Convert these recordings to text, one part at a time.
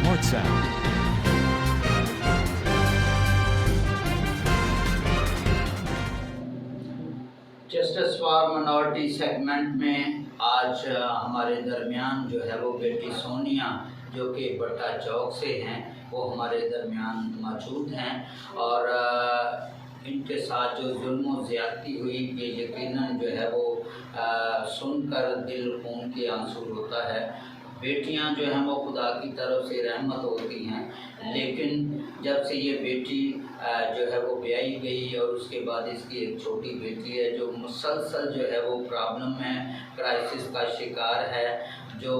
WhatsApp. Justice for minority segment میں آج ہمارے درمیان جو ہے وہ بیٹی سونیا جو کہ بٹا چوک سے ہیں وہ ہمارے درمیان موجود ہیں، اور ان کے ساتھ جو ظلم و زیادتی ہوئی یہ یقیناً جو ہے وہ سن کر دل خون کے آنسو ہوتا ہے۔ بیٹیاں جو ہیں وہ خدا کی طرف سے رحمت ہوتی ہیں، لیکن جب سے یہ بیٹی جو ہے وہ بیائی گئی اور اس کے بعد اس کی ایک چھوٹی بیٹی ہے جو مسلسل جو ہے وہ پرابلم ہے، کرائسس کا شکار ہے، جو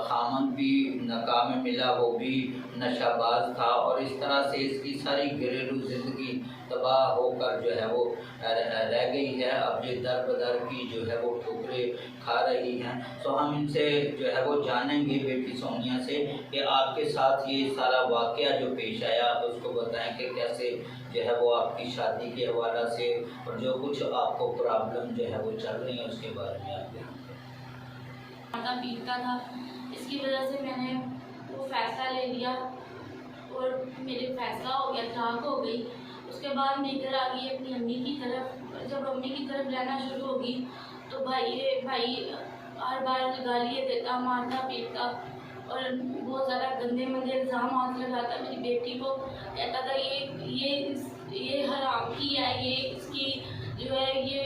خامن بھی ناکام میں ملا وہ بھی نشہ باز تھا، اور اس طرح سے اس کی ساری گھریلو زندگی تباہ ہو کر جو ہے وہ رہ گئی ہے۔ اب یہ در بدر کی جو ہے وہ ٹھوکریں کھا رہی ہیں۔ تو ہم ان سے جو ہے وہ جانیں گے بیٹی سونیا سے کہ آپ کے ساتھ یہ سارا واقعہ جو پیش آیا اس کو بتائیں کہ کیسے جو ہے وہ آپ کی شادی کے حوالہ سے اور جو کچھ آپ کو پرابلم جو ہے وہ چل رہی ہیں اس کے بارے میں آپ پیتا تھا، اس کی وجہ سے میں نے وہ فیصلہ لے لیا اور میرے فیصلہ ہو گیا، طلاق ہو گئی۔ اس کے بعد میں ادھر آ گئی اپنی امی کی طرف۔ جب امی کی طرف رہنا شروع ہوگی تو بھائی ہر بار گالیاں دیتا، مارتا پیٹتا اور بہت زیادہ گندے مندے الزامات لگاتا میری بیٹی کو، کہتا تھا یہ حرام کی ہے، یہ اس کی جو ہے یہ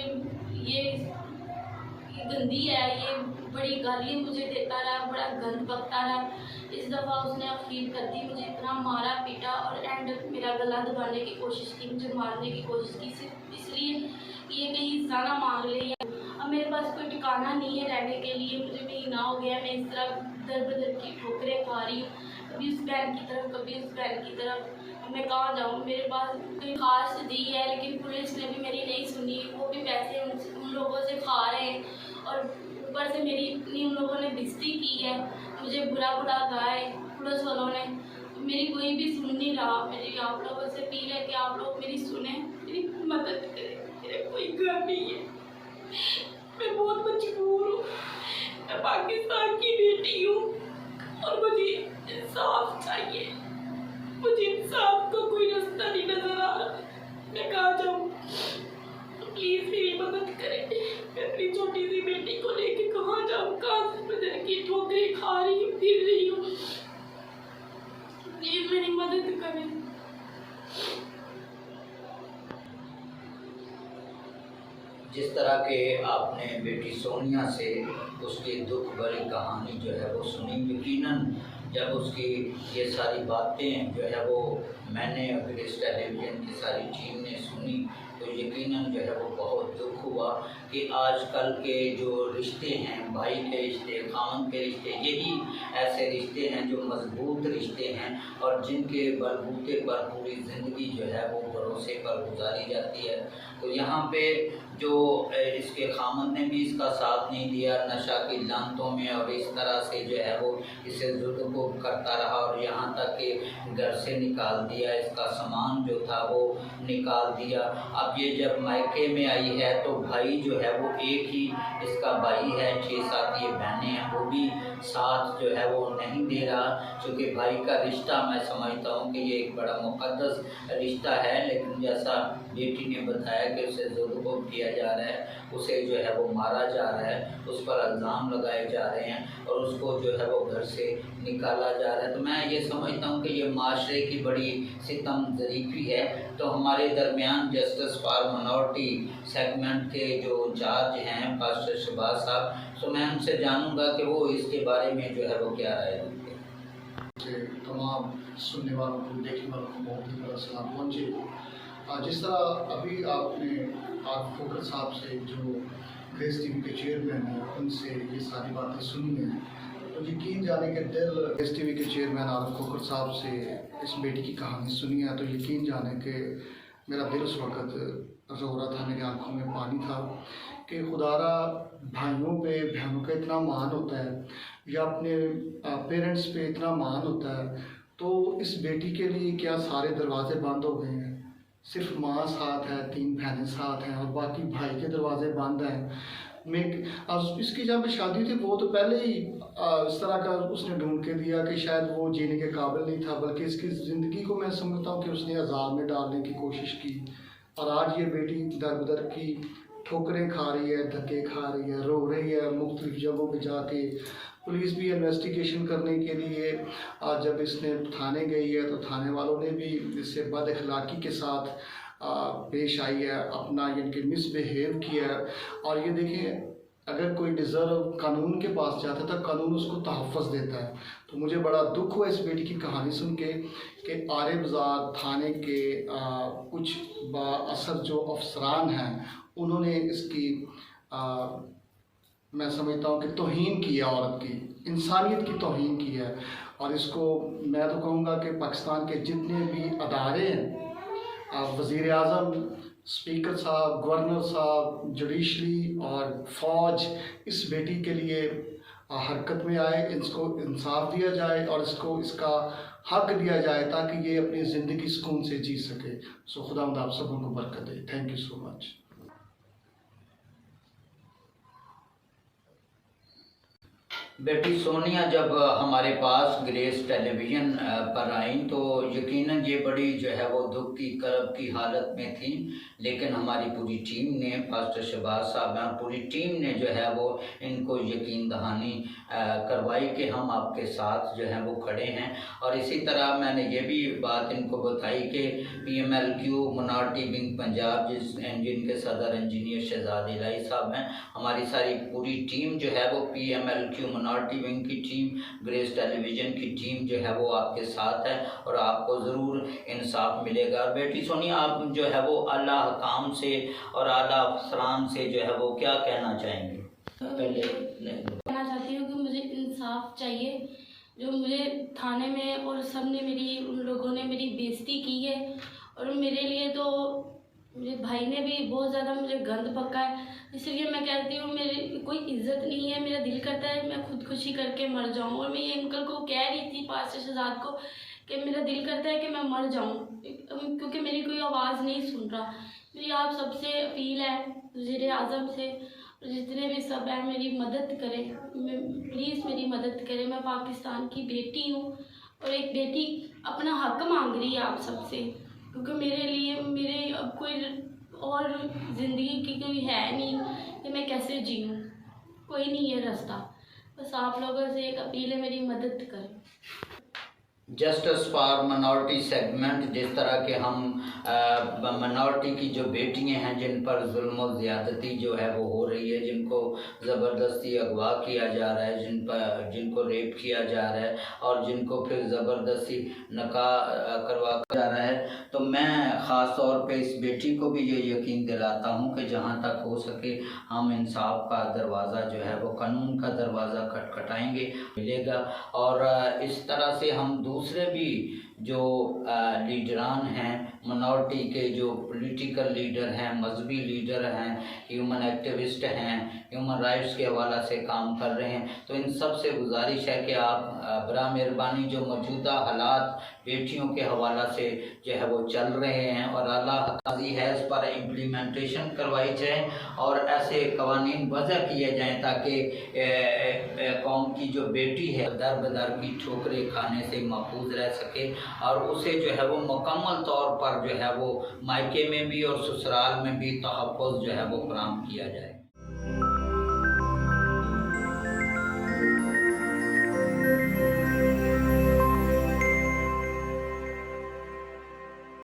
گندی ہے، یہ بڑی گالیاں مجھے دیتا رہا، بڑا گند بکتا رہا۔ اس دفعہ اس نے اخیر کر دی، مجھے اتنا مارا پیٹا اور اینڈ میرا گلا دبانے کی کوشش کی، مجھے مارنے کی کوشش کی، صرف اس لیے کہ یہ کہیں حصہ نہ مانگ لے۔ اب میرے پاس کوئی ٹھکانہ نہیں ہے رہنے کے لیے، مجھے مہینہ ہو گیا میں اس طرح در بدر کی ٹھوکریں کھا رہی ہوں، کبھی اس بہن کی طرف کبھی اس بہن کی طرف۔ میں کہاں جاؤں؟ میرے پاس کوئی خاص دی ہے لیکن پولیس نے بھی میری نہیں سنی، وہ بھی پیسے ان لوگوں سے کھا رہے ہیں، اور اوپر سے میری اتنی ان لوگوں نے بےزتی کی ہے، مجھے برا کہا ہے پولیس والوں نے، میری کوئی بھی سن نہیں رہا۔ میری آپ لوگوں سے اپیل ہے کہ آپ لوگ میری سنیں، میری مدد کریں، میرا کوئی گھر نہیں ہے، میں بہت مجبور ہوں، میں پاکستان کی بیٹی ہوں اور مجھے انصاف چاہیے، مجھے انصاف کا کوئی رستہ نہیں نظر آ رہا، میں کہاں جاؤں؟ پلیز میری مدد کریں، میں اپنی چھوٹی سی بیٹی کو لے کے کہاں جاؤں؟ کہاں سے بدر کی ٹھوکریں کھا رہی ہوں، پھر رہی ہوں، پلیز میری مدد کریں۔ جس طرح کہ آپ نے بیٹی سونیا سے اس کی دکھ بھری کہانی جو ہے وہ سنی، یقیناً جب اس کی یہ ساری باتیں جو ہے وہ میں نے اور ٹیلی ویژن کی ساری ٹیم نے سنی تو یقیناً جو ہے وہ بہت دکھ ہوا کہ آج کل کے جو رشتے ہیں، بھائی کے رشتے، خاوند کے رشتے، یہی ایسے رشتے ہیں جو مضبوط رشتے ہیں اور جن کے بلبوتے پر پوری زندگی جو ہے وہ بھروسے پر گزاری جاتی ہے۔ تو یہاں پہ جو اس کے خاوند نے بھی اس کا ساتھ نہیں دیا، نشہ کی لانتوں میں اور اس طرح سے جو ہے وہ اسے ظلم کو کرتا رہا اور یہاں تک کہ گھر سے نکال دیا، اس کا سامان جو تھا وہ نکال دیا۔ اب یہ جب مائکے میں آئی ہے تو بھائی جو ہے وہ ایک ہی اس کا بھائی ہے، 6-7 یہ بہنیں ہیں، وہ بھی ساتھ جو ہے وہ نہیں دے رہا، چونکہ بھائی کا رشتہ میں سمجھتا ہوں کہ یہ ایک بڑا مقدس رشتہ ہے، لیکن جیسا بیٹی نے بتایا کہ اسے ظلم کو کیا جا رہا ہے، اسے جو ہے وہ مارا جا رہا ہے، اس پر الزام لگائے جا رہے ہیں اور اس کو جو ہے وہ گھر سے نکالا جا رہا ہے۔ تو میں یہ سمجھتا ہوں کہ یہ معاشرے کی بڑی ستم ظریفی ہے۔ تو ہمارے درمیان جسٹس فار منورٹی سیگمنٹ کے جو انچارج ہیں پاسٹر شہباز صاحب، تو میں ان سے جانوں گا کہ وہ اس کے بارے میں جو ہے وہ کیا رائے دیں گے۔ تمام سننے والوں کو، دیکھنے والوں کو بہت ہی بڑا سلام پہنچے۔ جس طرح ابھی آپ نے عارف کھوکھر صاحب سے جو گریس ٹی وی کے چیئرمین ہیں ان سے یہ ساری باتیں سنی ہیں تو یقین جانے کے دل گریس ٹی وی کے چیئرمین عارف کھوکھر صاحب سے اس بیٹی کی کہانی سنی ہے تو یقین جانے کہ میرا دل اس وقت رو رہا تھا، میری آنکھوں میں پانی تھا کہ خدارا بھائیوں پہ بہنوں کا اتنا مان ہوتا ہے یا اپنے پیرنٹس پہ اتنا مان ہوتا ہے، تو اس بیٹی کے لیے کیا سارے دروازے بند ہو گئے ہیں؟ صرف ماں ساتھ ہے، 3 بہنیں ساتھ ہیں اور باقی بھائی کے دروازے بند ہیں۔ اس کی جب شادی تھی وہ تو پہلے ہی اس طرح کا اس نے ڈھونڈ کے دیا کہ شاید وہ جینے کے قابل نہیں تھا، بلکہ اس کی زندگی کو میں سمجھتا ہوں کہ اس نے عذاب میں ڈالنے کی کوشش کی، اور آج یہ بیٹی در بدر کی ٹھوکریں کھا رہی ہے، دھکے کھا رہی ہے، رو رہی ہے مختلف جگہوں پہ جا کے۔ پولیس بھی انویسٹیگیشن کرنے کے لیے جب اس نے تھانے گئی ہے تو تھانے والوں نے بھی اس سے بد اخلاقی کے ساتھ پیش آئی ہے، اپنا یعنی کہ مس بیہیو کیا ہے۔ اور یہ دیکھیں، اگر کوئی ڈیزرو قانون کے پاس جاتا ہے تو قانون اس کو تحفظ دیتا ہے۔ تو مجھے بڑا دکھ ہوا اس بیٹی کی کہانی سن کے کہ آرے بازار تھانے کے کچھ با اثر جو افسران ہیں انہوں نے اس کی میں سمجھتا ہوں کہ توہین کی ہے، عورت کی انسانیت کی توہین کی ہے۔ اور اس کو میں تو کہوں گا کہ پاکستان کے جتنے بھی ادارے ہیں، وزیر اعظم، اسپیکر صاحب، گورنر صاحب، جوڈیشری اور فوج اس بیٹی کے لیے حرکت میں آئے، اس کو انصاف دیا جائے اور اس کا حق دیا جائے تاکہ یہ اپنی زندگی سکون سے جی سکے۔ سو خداوند آپ سبوں کو برکت دے۔ تھینک یو سو مچ۔ بیٹی سونیا جب ہمارے پاس گریس ٹیلی ویژن پر آئیں تو یقیناً یہ بڑی جو ہے وہ دکھ کی کرب کی حالت میں تھیں، لیکن ہماری پوری ٹیم نے، پاسٹر شہباز صاحب اور پوری ٹیم نے جو ہے وہ ان کو یقین دہانی کروائی کہ ہم آپ کے ساتھ جو ہے وہ کھڑے ہیں۔ اور اسی طرح میں نے یہ بھی بات ان کو بتائی کہ PMLQ منارٹی ونگ پنجاب جن کے صدر انجینئر شہزاد الہی صاحب ہیں، ہماری ساری پوری ٹیم جو ہے وہ PMLQ منارٹی ونگ کی ٹیم، گریس ٹیلی ویژن کی ٹیم جو ہے وہ آپ کے ساتھ ہے اور آپ کو ضرور انصاف ملے گا۔ بیٹی سونیا، آپ جو ہے وہ اعلیٰ حکام سے اور اعلیٰ افسران سے جو ہے وہ کیا کہنا چاہیں گے؟ پہلے کہنا چاہتی ہوں کہ مجھے انصاف چاہیے۔ جو مجھے تھانے میں اور سب نے ان لوگوں نے میری بےعزتی کی ہے، اور میرے لیے تو میرے بھائی نے بھی بہت زیادہ مجھے گند پکا ہے، اس لیے میں کہتی ہوں میری کوئی عزت نہیں ہے۔ میرا دل کرتا ہے میں خودکشی کر کے مر جاؤں، اور میں یہ انکل کو کہہ رہی تھی، پاسٹر شہزاد کو، کہ میرا دل کرتا ہے کہ میں مر جاؤں کیونکہ میری کوئی آواز نہیں سن رہا۔ میری آپ سب سے اپیل ہے، وزیر اعظم سے، جتنے بھی سب ہیں، میری مدد کریں، پلیز میری مدد کریں۔ میں پاکستان کی بیٹی ہوں اور ایک بیٹی اپنا حق مانگ رہی ہے آپ سب سے، کیونکہ میرے اب کوئی اور زندگی کی کوئی ہے نہیں کہ میں کیسے جیوں، کوئی نہیں ہے راستہ۔ بس آپ لوگوں سے ایک اپیل ہے، میری مدد کریں۔ جسٹس فار منارٹی سیگمنٹ، جس طرح کہ ہم منارٹی کی جو بیٹیاں ہیں جن پر ظلم و زیادتی جو ہے وہ ہو رہی ہے، جن کو زبردستی اغوا کیا جا رہا ہے، جن کو ریپ کیا جا رہا ہے اور جن کو پھر زبردستی نکاح کروا جا رہا ہے، تو میں خاص طور پہ اس بیٹی کو بھی یہ یقین دلاتا ہوں کہ جہاں تک ہو سکے ہم انصاف کا دروازہ جو ہے وہ قانون کا دروازہ کھٹکھٹائیں گے، ملے گا۔ اور اس طرح سے ہم دوسرے بھی جو لیڈران ہیں منارٹی کے، جو پولیٹیکل لیڈر ہیں، مذہبی لیڈر ہیں، ہیومن ایکٹیوسٹ ہیں، ہیومن رائٹس کے حوالہ سے کام کر رہے ہیں، تو ان سب سے گزارش ہے کہ آپ براہ مہربانی جو موجودہ حالات بیٹیوں کے حوالہ سے جو ہے وہ چل رہے ہیں اور اعلیٰ قاضی ہے اس پر امپلیمنٹیشن کروائی جائیں اور ایسے قوانین وضع کیے جائیں تاکہ قوم کی جو بیٹی ہے در بدر کی ٹھوکریں کھانے سے محفوظ رہ سکے اور اسے جو ہے وہ مکمل طور پر جو ہے وہ مائکے میں بھی اور سسرال میں بھی تحفظ جو ہے وہ فراہم کیا جائے۔